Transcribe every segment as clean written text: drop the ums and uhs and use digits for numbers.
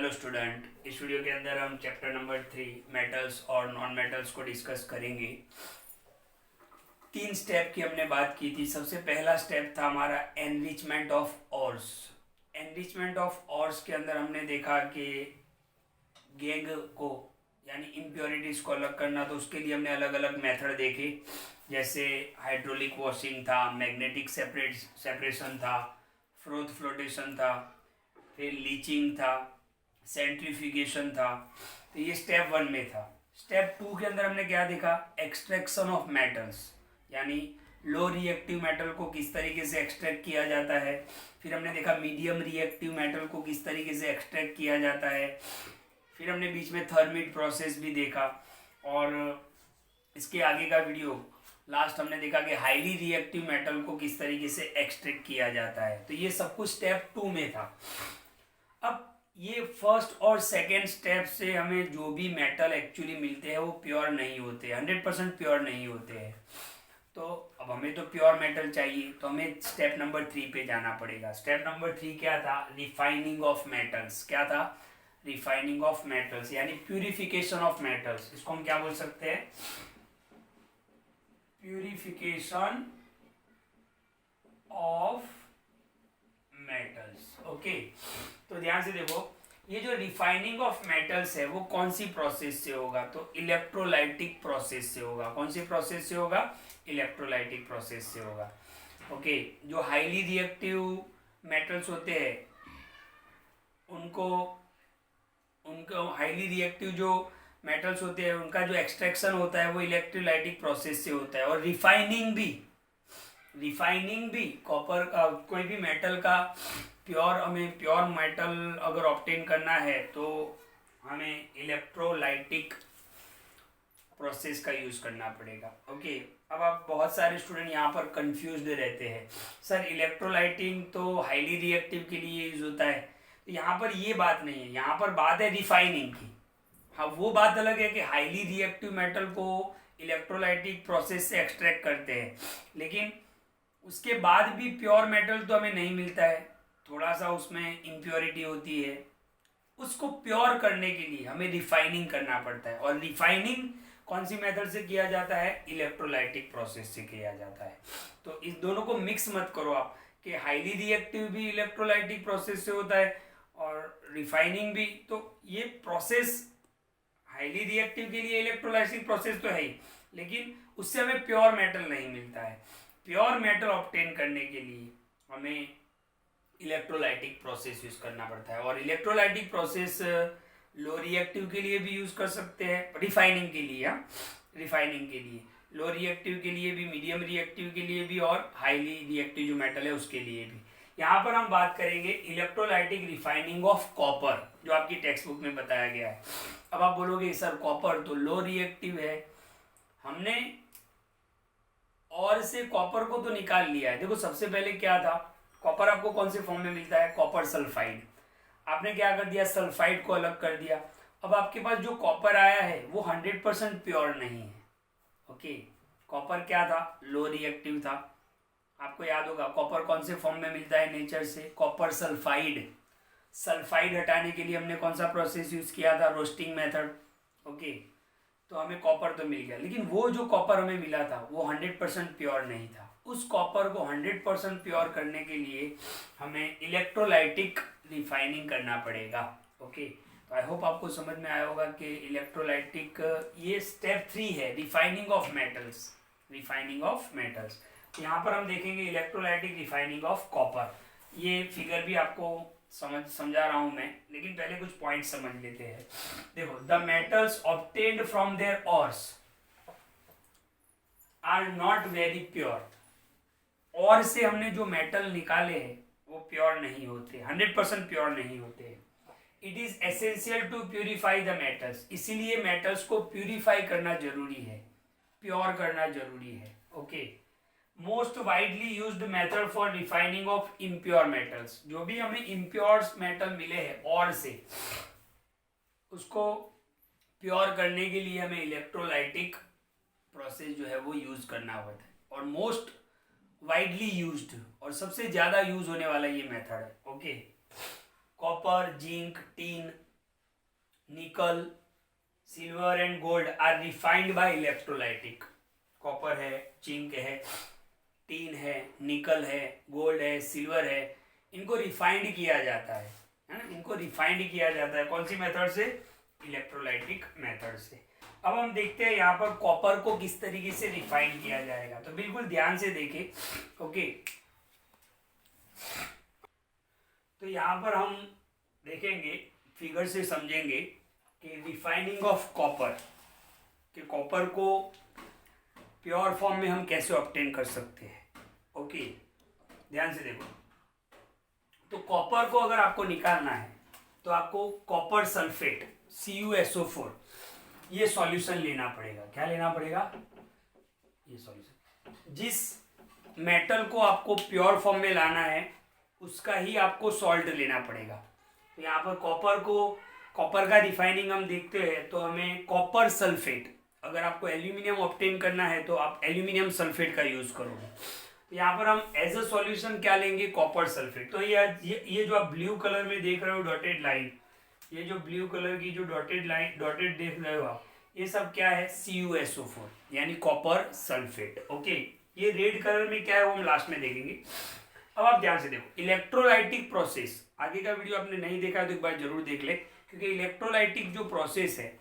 Hello student, इस video के अंदर हम चैप्टर नंबर 3 मेटल्स और नॉन मेटल्स को डिस्कस करेंगे। 3 स्टेप की हमने बात की थी। सबसे पहला स्टेप था हमारा एनरिचमेंट ऑफ ऑर्स। एनरिचमेंट ऑफ ऑर्स के अंदर हमने देखा कि गैंग को यानी इम्प्योरिटीज को अलग करना, तो उसके लिए हमने अलग अलग मेथड देखे, जैसे हाइड्रोलिक वॉशिंग था, मैग्नेटिक सेपरेशन था, फ्रोथ फ्लोटेशन था, फिर लीचिंग था, सेंट्रीफ्यूगेशन था। तो ये स्टेप 1 में था। स्टेप 2 के अंदर हमने क्या देखा? एक्सट्रैक्शन ऑफ मेटल्स, यानी लो रिएक्टिव मेटल को किस तरीके से एक्सट्रैक्ट किया जाता है। फिर हमने देखा मीडियम रिएक्टिव मेटल को किस तरीके से एक्सट्रैक्ट किया जाता है। फिर हमने बीच में थर्मिट प्रोसेस भी देखा, और इसके आगे का वीडियो लास्ट हमने देखा कि हाईली रिएक्टिव मेटल को किस तरीके से एक्सट्रैक्ट किया जाता है। तो ये सब कुछ स्टेप 2 में था। अब ये फर्स्ट और सेकेंड स्टेप से हमें जो भी मेटल एक्चुअली मिलते हैं वो प्योर नहीं होते, 100% प्योर नहीं होते हैं। तो अब हमें तो प्योर मेटल चाहिए, तो हमें स्टेप नंबर 3 पे जाना पड़ेगा। स्टेप नंबर 3 क्या था? Refining of metals. क्या था? रिफाइनिंग ऑफ मेटल्स, यानी प्यूरिफिकेशन ऑफ मेटल्स। इसको हम क्या बोल सकते हैं? Purification of metals. ओके, तो ध्यान से देखो, ये जो रिफाइनिंग ऑफ मेटल्स है वो कौन सी प्रोसेस से होगा? तो इलेक्ट्रोलाइटिक प्रोसेस से होगा। कौन सी प्रोसेस से होगा? इलेक्ट्रोलाइटिक प्रोसेस से होगा। ओके, जो हाईली रिएक्टिव मेटल्स होते हैं उनको उनको हाईली रिएक्टिव जो मेटल्स होते हैं उनका जो एक्सट्रैक्शन होता है वो इलेक्ट्रोलाइटिक प्रोसेस से होता है। और रिफाइनिंग भी कॉपर का, कोई भी मेटल का हमें प्योर मेटल अगर ऑब्टेन करना है तो हमें इलेक्ट्रोलाइटिक प्रोसेस का यूज करना पड़ेगा। ओके, अब आप बहुत सारे स्टूडेंट यहाँ पर कंफ्यूज्ड रहते हैं, सर इलेक्ट्रोलाइटिंग तो हाईली रिएक्टिव के लिए यूज होता है। तो यहाँ पर ये बात नहीं है, यहाँ पर बात है रिफाइनिंग की। हाँ, वो बात अलग है कि हाईली रिएक्टिव मेटल को इलेक्ट्रोलाइटिक प्रोसेस से एक्सट्रैक्ट करते हैं, लेकिन उसके बाद भी प्योर मेटल तो हमें नहीं मिलता है, थोड़ा सा उसमें इम्प्योरिटी होती है। उसको प्योर करने के लिए हमें रिफाइनिंग करना पड़ता है, और रिफाइनिंग कौन सी मेथड से किया जाता है? इलेक्ट्रोलाइटिक प्रोसेस से किया जाता है। तो इस दोनों को मिक्स मत करो आप कि हाईली रिएक्टिव भी इलेक्ट्रोलाइटिक प्रोसेस से होता है और रिफाइनिंग भी। तो ये प्रोसेस हाईली रिएक्टिव के लिए इलेक्ट्रोलाइटिक प्रोसेस तो है ही, लेकिन उससे हमें प्योर मेटल नहीं मिलता है। प्योर मेटल ऑब्टेन करने के लिए हमें इलेक्ट्रोलाइटिक प्रोसेस यूज करना पड़ता है। और इलेक्ट्रोलाइटिक प्रोसेस लो रिएक्टिव के लिए भी यूज कर सकते हैं, रिफाइनिंग के लिए। रिफाइनिंग के लिए लो रिएक्टिव के लिए भी, मीडियम रिएक्टिव के लिए भी, और हाईली रिएक्टिव जो मेटल है उसके लिए भी। यहाँ पर हम बात करेंगे इलेक्ट्रोलाइटिक रिफाइनिंग ऑफ कॉपर, जो आपकी टेक्स्ट बुक में बताया गया है। अब आप बोलोगे सर कॉपर तो लो रिएक्टिव है, हमने और से कॉपर को तो निकाल लिया है। देखो, सबसे पहले क्या था? कॉपर आपको कौन से फॉर्म में मिलता है? Copper sulphide. आपने क्या कर दिया? सल्फाइड को अलग कर दिया। अब आपके पास जो कॉपर आया है वो 100% प्योर नहीं है। ओके, कॉपर क्या था? लो रिएक्टिव था। आपको याद होगा कॉपर कौन से फॉर्म में मिलता है नेचर से? Copper sulphide. सल्फाइड हटाने के लिए हमने कौन सा प्रोसेस यूज किया था? Roasting method. ओके, तो हमें कॉपर तो मिल गया, लेकिन वो जो कॉपर हमें मिला था वो 100% प्योर नहीं था। उस कॉपर को 100% प्योर करने के लिए हमें इलेक्ट्रोलाइटिक रिफाइनिंग करना पड़ेगा। ओके, तो आई होप आपको समझ में आया होगा कि इलेक्ट्रोलाइटिक ये स्टेप 3 है, refining of metals. Refining of metals, यहाँ पर हम देखेंगे इलेक्ट्रोलाइटिक रिफाइनिंग ऑफ कॉपर। ये फिगर भी आपको समझा रहा हूं मैं, लेकिन पहले कुछ पॉइंट समझ लेते हैं। देखो, the metals obtained from their ores are not very pure. और से हमने जो मेटल निकाले हैं वो प्योर नहीं होते, 100% प्योर नहीं होते। It is essential to purify the metals, इसीलिए मेटल्स को प्यूरिफाई करना जरूरी है, प्योर करना जरूरी है। Okay, most widely used method for refining of impure metals, जो भी हमें इम्प्योर मेटल मिले हैं और से, उसको प्योर करने के लिए हमें इलेक्ट्रोलाइटिक प्रोसेस जो है वो यूज करना होता है। और मोस्ट वाइडली यूज्ड और सबसे ज्यादा यूज होने वाला ये मेथड है। Okay, copper, zinc, tin, nickel, silver and gold are refined by electrolytic. Copper है, जिंक है, टीन है, निकल है, गोल्ड है, सिल्वर है, इनको रिफाइंड किया जाता है ना, इनको रिफाइंड किया जाता है कौन सी मेथड से? इलेक्ट्रोलाइटिक मेथड से। अब हम देखते हैं यहाँ पर कॉपर को किस तरीके से रिफाइन किया जाएगा, तो बिल्कुल ध्यान से देखें। ओके, तो यहाँ पर हम देखेंगे, फिगर से समझेंगे कि रिफाइनिंग ऑफ कॉपर, कि कॉपर को प्योर फॉर्म में हम कैसे ऑब्टेन कर सकते हैं। ओके, ध्यान से देखो, तो कॉपर को अगर आपको निकालना है तो आपको कॉपर सल्फेट CuSO4 ये सॉल्यूशन लेना पड़ेगा। क्या लेना पड़ेगा? ये सॉल्यूशन। जिस मेटल को आपको प्योर फॉर्म में लाना है उसका ही आपको सॉल्ट लेना पड़ेगा। तो यहाँ पर कॉपर का रिफाइनिंग हम देखते हैं तो हमें कॉपर सल्फेट, अगर आपको एल्यूमिनियम ऑब्टेन करना है तो आप एल्यूमिनियम सल्फेट का यूज करोगे। तो यहाँ पर हम एज अ सॉल्यूशन क्या लेंगे? Copper sulphate. तो ये जो आप ब्लू कलर में देख रहे हो डॉटेड लाइन, ये जो ब्लू कलर की जो डॉटेड लाइन डॉटेड देख रहे हो आप, ये सब क्या है? CuSO4 यानी कॉपर सल्फेट। ओके, ये रेड कलर में क्या है वो हम लास्ट में देखेंगे। अब आप ध्यान से देखो, इलेक्ट्रोलाइटिक प्रोसेस, आगे का वीडियो आपने नहीं देखा तो एक बार जरूर देख ले, क्योंकि इलेक्ट्रोलाइटिक जो प्रोसेस है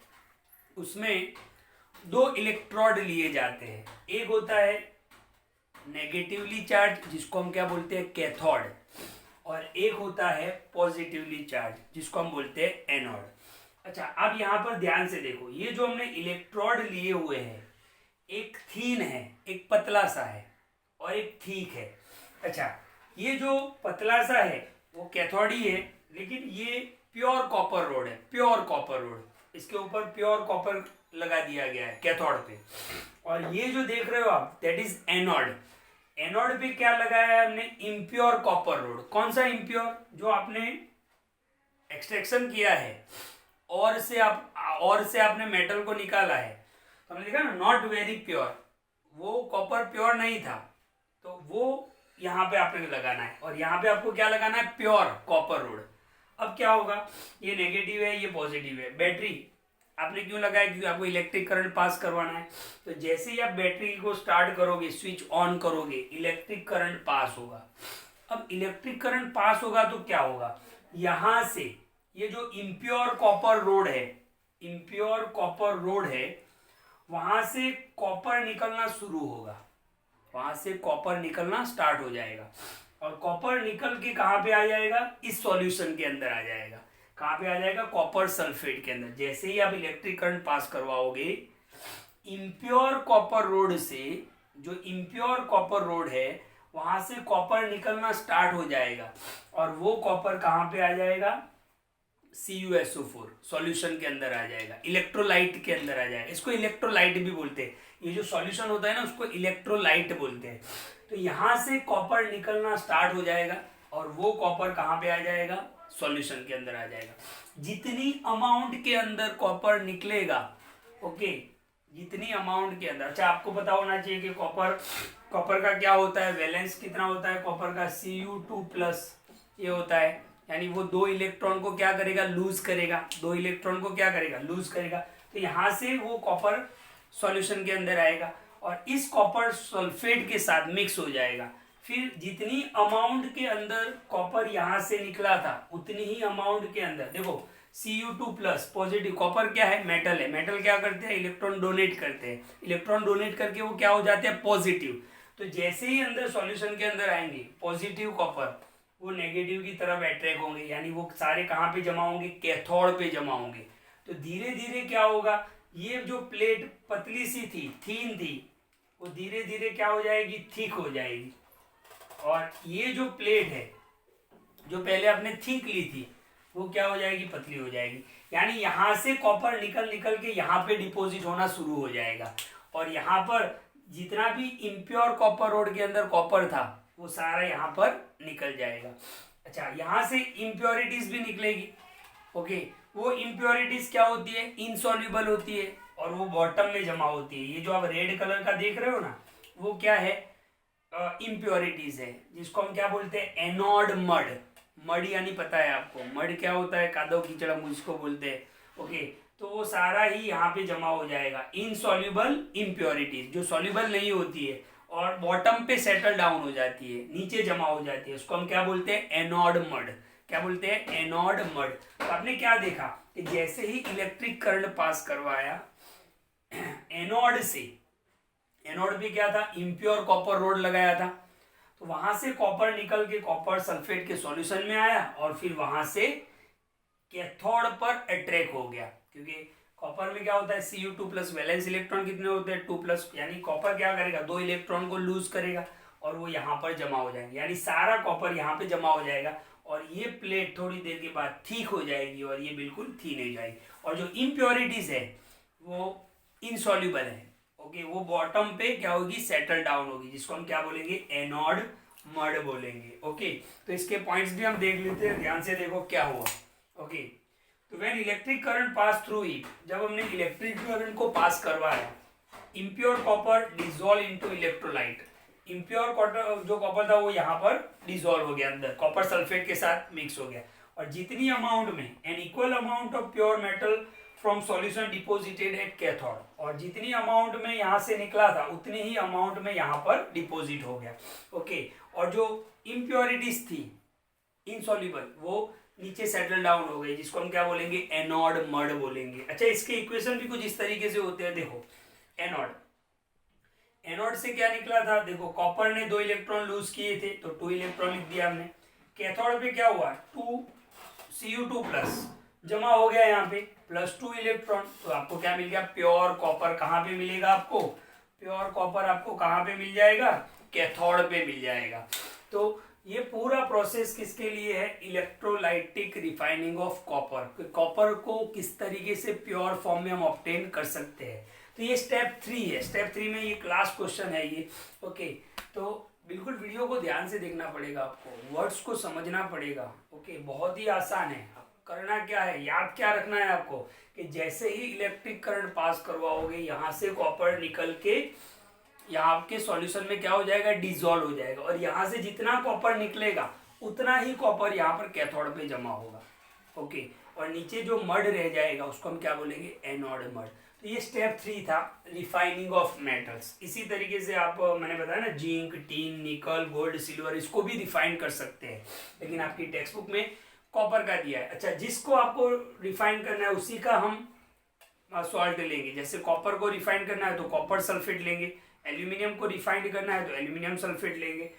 उसमें दो इलेक्ट्रोड लिए जाते हैं। एक होता है नेगेटिवली चार्ज जिसको हम क्या बोलते हैं? कैथोड, और एक होता है पॉजिटिवली चार्ज जिसको हम बोलते हैं एनोड। अच्छा, अब यहाँ पर ध्यान से देखो, ये जो हमने इलेक्ट्रोड लिए हुए हैं, एक थीन है, एक पतला सा है और एक ठीक है। अच्छा, ये जो पतला सा है वो कैथोड ही है, लेकिन ये प्योर कॉपर रोड है, प्योर कॉपर रोड, इसके ऊपर प्योर कॉपर लगा दिया गया है कैथोड पे। और ये जो देख रहे हो आप, दैट इज एनोड। एनोड पे क्या लगाया है हमने? Impure copper road. कौन सा इम्प्योर? जो आपने एक्सट्रैक्शन किया है और से आपने मेटल को निकाला है, तो हमने लिखा ना नॉट वेरी प्योर, वो कॉपर प्योर नहीं था, तो वो यहाँ पे आपने लगाना है, और यहाँ पे आपको क्या लगाना है? Pure copper road. अब क्या होगा? ये नेगेटिव है, ये पॉजिटिव है। बैटरी आपने क्यों लगाया? क्योंकि आपको इलेक्ट्रिक करंट पास करवाना है। तो जैसे ही आप बैटरी को स्टार्ट करोगे, स्विच ऑन करोगे, इलेक्ट्रिक करंट पास होगा। अब इलेक्ट्रिक करंट पास होगा तो क्या होगा? यहां से ये जो इम्प्योर कॉपर रोड है, इम्प्योर कॉपर रोड है, वहां से कॉपर निकलना शुरू होगा, वहां से कॉपर निकलना स्टार्ट हो जाएगा, और कॉपर निकल के कहां पे आ जाएगा? इस सॉल्यूशन के अंदर आ जाएगा। कहां पे आ जाएगा? कॉपर सल्फेट के अंदर। जैसे ही आप इलेक्ट्रिक करंट पास करवाओगे, इम्प्योर कॉपर रोड से, जो इम्प्योर कॉपर रोड है वहां से कॉपर निकलना स्टार्ट हो जाएगा, और वो कॉपर कहां पे आ जाएगा? CuSO4 सॉल्यूशन के अंदर आ जाएगा, इलेक्ट्रोलाइट के अंदर आ जाएगा। इसको इलेक्ट्रोलाइट भी बोलते हैं, ये जो सॉल्यूशन होता है ना उसको इलेक्ट्रोलाइट बोलते हैं। तो यहां से कॉपर निकलना स्टार्ट हो जाएगा, और वो कॉपर कहां पे आ जाएगा? सॉल्यूशन के अंदर आ जाएगा। जितनी अमाउंट के अंदर कॉपर निकलेगा, ओके, जितनी अमाउंट के अंदर, अच्छा आपको पता होना चाहिए कि कॉपर का क्या होता है? वैलेंस कितना होता है कॉपर का? Cu2+ ये होता है, यानी वो दो इलेक्ट्रॉन को क्या करेगा? लूज करेगा, दो इलेक्ट्रॉन को क्या करेगा? लूज करेगा। तो यहां से वो कॉपर सॉल्यूशन के अंदर आएगा और इस कॉपर सल्फेट के साथ मिक्स हो जाएगा। फिर जितनी अमाउंट के अंदर कॉपर यहां से निकला था उतनी ही अमाउंट के अंदर देखो Cu2+ पॉजिटिव, कॉपर क्या है? मेटल है। मेटल क्या करते हैं? इलेक्ट्रॉन डोनेट करते हैं। इलेक्ट्रॉन डोनेट करके वो क्या हो जाते हैं? पॉजिटिव। तो जैसे ही अंदर सॉल्यूशन के अंदर आएंगे पॉजिटिव कॉपर, वो नेगेटिव की तरफ अट्रैक्ट होंगे, यानी वो सारे कहाँ पे जमा होंगे? कैथोड पे जमा होंगे। तो धीरे धीरे क्या होगा? ये जो प्लेट पतली सी थी, थीन थी, वो धीरे धीरे क्या हो जाएगी? थिक हो जाएगी। और ये जो प्लेट है जो पहले आपने थिक ली थी वो क्या हो जाएगी? पतली हो जाएगी। यानी यहां से कॉपर निकल के यहाँ पे डिपॉजिट होना शुरू हो जाएगा, और यहाँ पर जितना भी इम्प्योर कॉपर रोड के अंदर कॉपर था वो सारा यहाँ पर निकल जाएगा। अच्छा, यहाँ से इम्प्योरिटीज भी निकलेगी। ओके, वो इम्प्योरिटीज क्या होती है? इनसॉल्युबल होती है, और वो बॉटम में जमा होती है। ये जो आप रेड कलर का देख रहे हो ना, वो क्या है? इम्प्योरिटीज है, जिसको हम क्या बोलते हैं? Anode mud. मड यानी पता है आपको? मड क्या होता है? कादव कीचड़ हम उसको बोलते हैं। ओके, तो वो सारा ही यहाँ पे जमा हो जाएगा। इनसॉल्युबल इम्प्योरिटीज जो सॉल्युबल नहीं होती है और बॉटम पे सेटल डाउन हो जाती है, नीचे जमा हो जाती है, उसको हम क्या बोलते हैं? Anode mud. क्या बोलते हैं? Anode mud. तो आपने क्या देखा कि जैसे ही इलेक्ट्रिक करंट पास करवाया एनोड से, एनोड पे क्या था? इम्प्योर कॉपर रोड लगाया था, तो वहां से कॉपर निकल के कॉपर सल्फेट के सॉल्यूशन में आया और फिर वहां से कैथोड पर अट्रैक्ट हो गया, क्योंकि कॉपर में क्या होता है? Cu2 प्लस, वैलेंस इलेक्ट्रॉन कितने होते हैं? 2 प्लस, यानी कॉपर क्या करेगा? 2 इलेक्ट्रॉन को लूज करेगा और वो यहाँ पर जमा हो जाएंगे, यानी सारा कॉपर यहाँ पे जमा हो जाएगा और ये प्लेट थोड़ी देर के बाद ठीक हो जाएगी और ये बिल्कुल थीन हो जाएगी। और जो इम्प्योरिटीज है वो इनसॉल्युबल है, ओके, वो बॉटम पे क्या होगी? सेटल डाउन होगी, जिसको हम क्या बोलेंगे? एनोड मड बोलेंगे। ओके, तो इसके पॉइंट्स भी हम देख लेते हैं, ध्यान से देखो क्या हुआ। ओके, तो when electric current pass through it, जब हमने इलेक्ट्रिक करंट को पास करवाया, impure copper dissolve into electrolyte. Impure जो कॉपर था वो यहाँ पर डिसॉल्व हो गया, अंदर कॉपर सल्फेट के साथ मिक्स हो गया, और जितनी अमाउंट में an equal amount of pure metal from solution deposited at cathode, और जितनी अमाउंट में यहाँ से निकला था उतनी ही अमाउंट में यहाँ पर डिपोजिट हो गया। ओके, और जो इम्प्योरिटीज थी इनसॉल्युबल वो नीचे सेटल डाउन हो गई, जिसको हम क्या बोलेंगे? एनोड मड बोलेंगे। अच्छा, इसके इक्वेशन भी कुछ इस तरीके से होते हैं, देखो। एनोड, एनोड से क्या निकला था? देखो, कॉपर ने 2 इलेक्ट्रॉन लूज किए थे तो 2 इलेक्ट्रॉन लिख दिया हमने। कैथोड पे क्या हुआ? 2 Cu2 प्लस जमा हो गया यहाँ पे, प्लस 2 इलेक्ट्रॉन, तो आपको क्या मिल गया? Pure copper. कहाँ पे मिलेगा आपको? प्योर कॉपर आपको कहाँ पे मिल जाएगा? कैथोड पे मिल जाएगा। तो ये पूरा प्रोसेस किसके लिए है? Electrolytic refining of copper. Copper को किस तरीके से प्योर फॉर्म में हम ऑब्टेन कर सकते हैं, तो ये स्टेप 3 है। स्टेप 3 में ये क्लास क्वेश्चन है ये। ओके, तो बिल्कुल वीडियो को ध्यान से देखना पड़ेगा, आपको वर्ड्स को समझना पड़ेगा। ओके, बहुत ही आसान है। करना क्या है, याद क्या रखना है आपको, कि जैसे ही इलेक्ट्रिक करंट पास करवाओगे यहाँ से कॉपर निकल के यहाँ आपके सॉल्यूशन में क्या हो जाएगा? डिसॉल्व हो जाएगा, और यहाँ से जितना कॉपर निकलेगा उतना ही कॉपर यहाँ पर कैथोड पे जमा होगा। ओके, और नीचे जो मड रह जाएगा उसको हम क्या बोलेंगे? Anode mud. तो ये स्टेप 3 था, रिफाइनिंग ऑफ मेटल्स। इसी तरीके से आप, मैंने बताया ना, जिंक, टीन, निकल, गोल्ड, सिल्वर, इसको भी रिफाइन कर सकते हैं, लेकिन आपकी टेक्स्ट बुक में कॉपर का दिया है। अच्छा, जिसको आपको रिफाइन करना है उसी का हम सॉल्ट लेंगे। जैसे कॉपर को रिफाइन करना है तो कॉपर सल्फेट लेंगे, एल्यूमिनियम को रिफाइंड करना है तो एल्यूमिनियम सल्फेट लेंगे।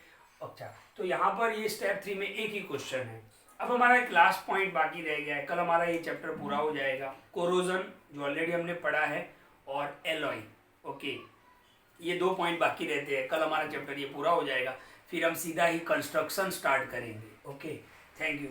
अच्छा, तो यहाँ पर ये स्टेप 3 में एक ही क्वेश्चन है। अब हमारा एक लास्ट पॉइंट बाकी रह गया है, कल हमारा ये चैप्टर पूरा हो जाएगा। कोरोजन जो ऑलरेडी हमने पढ़ा है, और एलॉय। ओके, ये 2 पॉइंट बाकी रहते हैं, कल हमारा चैप्टर ये पूरा हो जाएगा, फिर हम सीधा ही कंस्ट्रक्शन स्टार्ट करेंगे। Okay, thank you.